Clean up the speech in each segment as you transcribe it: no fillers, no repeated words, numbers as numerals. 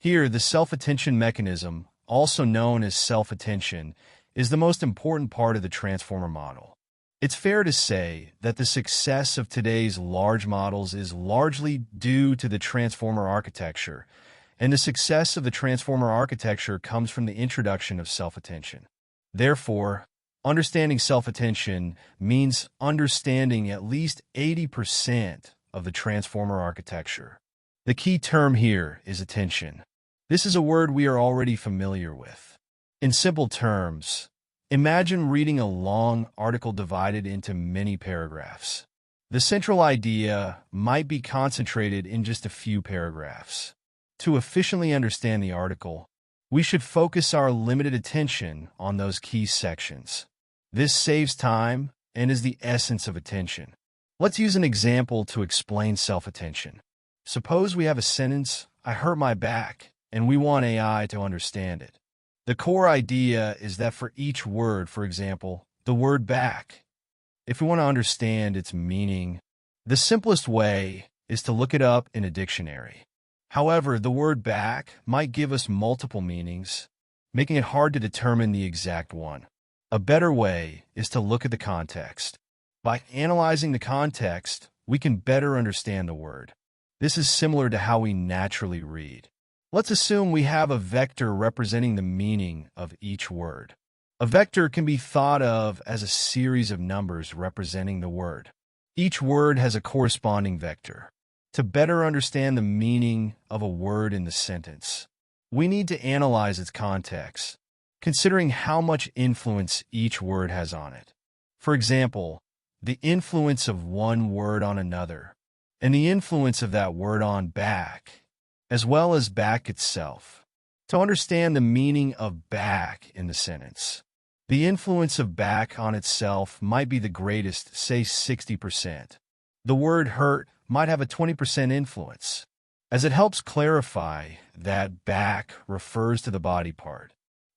Here, the self-attention mechanism, also known as self-attention, is the most important part of the transformer model. It's fair to say that the success of today's large models is largely due to the transformer architecture, and the success of the transformer architecture comes from the introduction of self-attention. Therefore, understanding self-attention means understanding at least 80% of the transformer architecture. The key term here is attention. This is a word we are already familiar with. In simple terms, imagine reading a long article divided into many paragraphs. The central idea might be concentrated in just a few paragraphs. To efficiently understand the article, we should focus our limited attention on those key sections. This saves time and is the essence of attention. Let's use an example to explain self-attention. Suppose we have a sentence, "I hurt my back," and we want AI to understand it. The core idea is that for each word, for example, the word back, if we want to understand its meaning, the simplest way is to look it up in a dictionary. However, the word back might give us multiple meanings, making it hard to determine the exact one. A better way is to look at the context. By analyzing the context, we can better understand the word. This is similar to how we naturally read. Let's assume we have a vector representing the meaning of each word. A vector can be thought of as a series of numbers representing the word. Each word has a corresponding vector. To better understand the meaning of a word in the sentence, we need to analyze its context, considering how much influence each word has on it. For example, the influence of one word on another, and the influence of that word on back, as well as back itself. To understand the meaning of back in the sentence, the influence of back on itself might be the greatest, say 60%. The word hurt might have a 20% influence, as it helps clarify that back refers to the body part.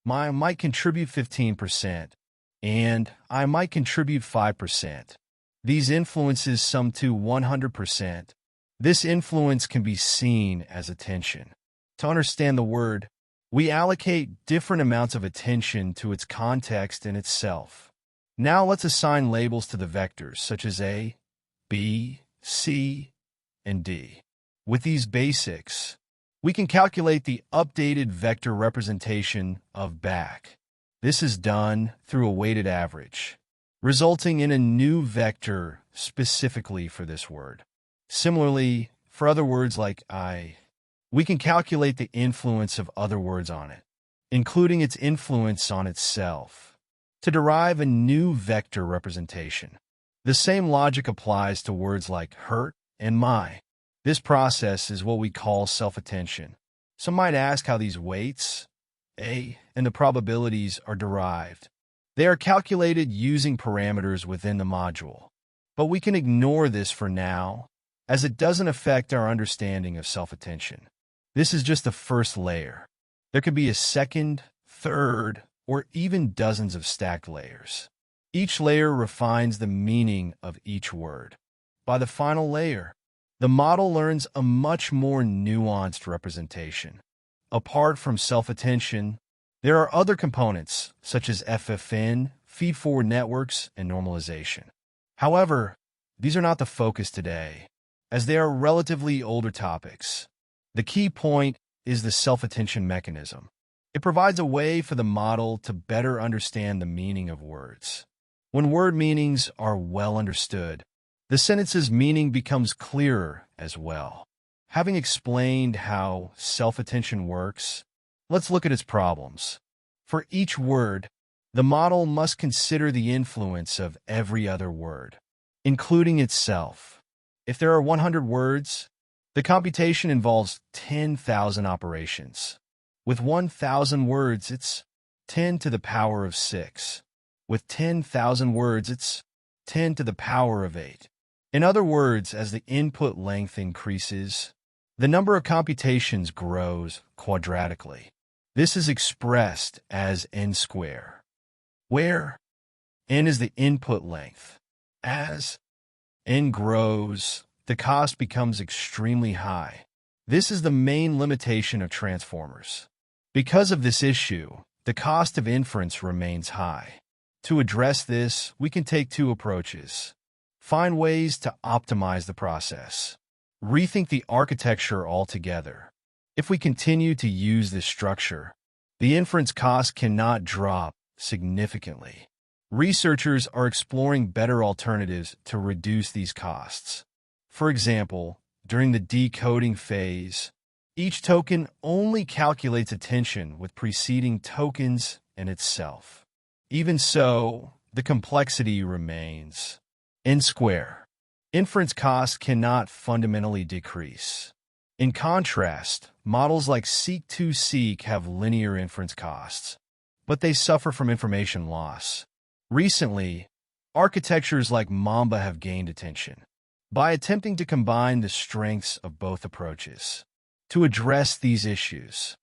I might contribute 15%, and I might contribute 5%. These influences sum to 100%. This influence can be seen as attention. To understand the word, we allocate different amounts of attention to its context and itself. Now let's assign labels to the vectors, such as A, B, C, and D. With these basics, we can calculate the updated vector representation of back. This is done through a weighted average, resulting in a new vector specifically for this word. Similarly, for other words like I, we can calculate the influence of other words on it, including its influence on itself, to derive a new vector representation. The same logic applies to words like hurt and my. This process is what we call self-attention. Some might ask how these weights, A, and the probabilities are derived. They are calculated using parameters within the module, but we can ignore this for now, as it doesn't affect our understanding of self-attention. This is just the first layer. There could be a second, third, or even dozens of stacked layers. Each layer refines the meaning of each word. By the final layer, the model learns a much more nuanced representation. Apart from self-attention, there are other components, such as FFN, feed-forward networks, and normalization. However, these are not the focus today, as they are relatively older topics. The key point is the self-attention mechanism. It provides a way for the model to better understand the meaning of words. When word meanings are well understood, the sentence's meaning becomes clearer as well. Having explained how self-attention works, let's look at its problems. For each word, the model must consider the influence of every other word, including itself. If there are 100 words, the computation involves 10,000 operations. With 1,000 words, it's 10 to the power of 6. With 10,000 words, it's 10 to the power of 8. In other words, as the input length increases, the number of computations grows quadratically. This is expressed as n squared, where n is the input length. As n grows, the cost becomes extremely high. This is the main limitation of transformers. Because of this issue, the cost of inference remains high. To address this, we can take two approaches. Find ways to optimize the process. Rethink the architecture altogether. If we continue to use this structure, the inference cost cannot drop significantly. Researchers are exploring better alternatives to reduce these costs. For example, during the decoding phase, each token only calculates attention with preceding tokens and itself. Even so, the complexity remains. N-square. Inference costs cannot fundamentally decrease. In contrast, models like seek-to-seek have linear inference costs, but they suffer from information loss. Recently, architectures like Mamba have gained attention by attempting to combine the strengths of both approaches. To address these issues,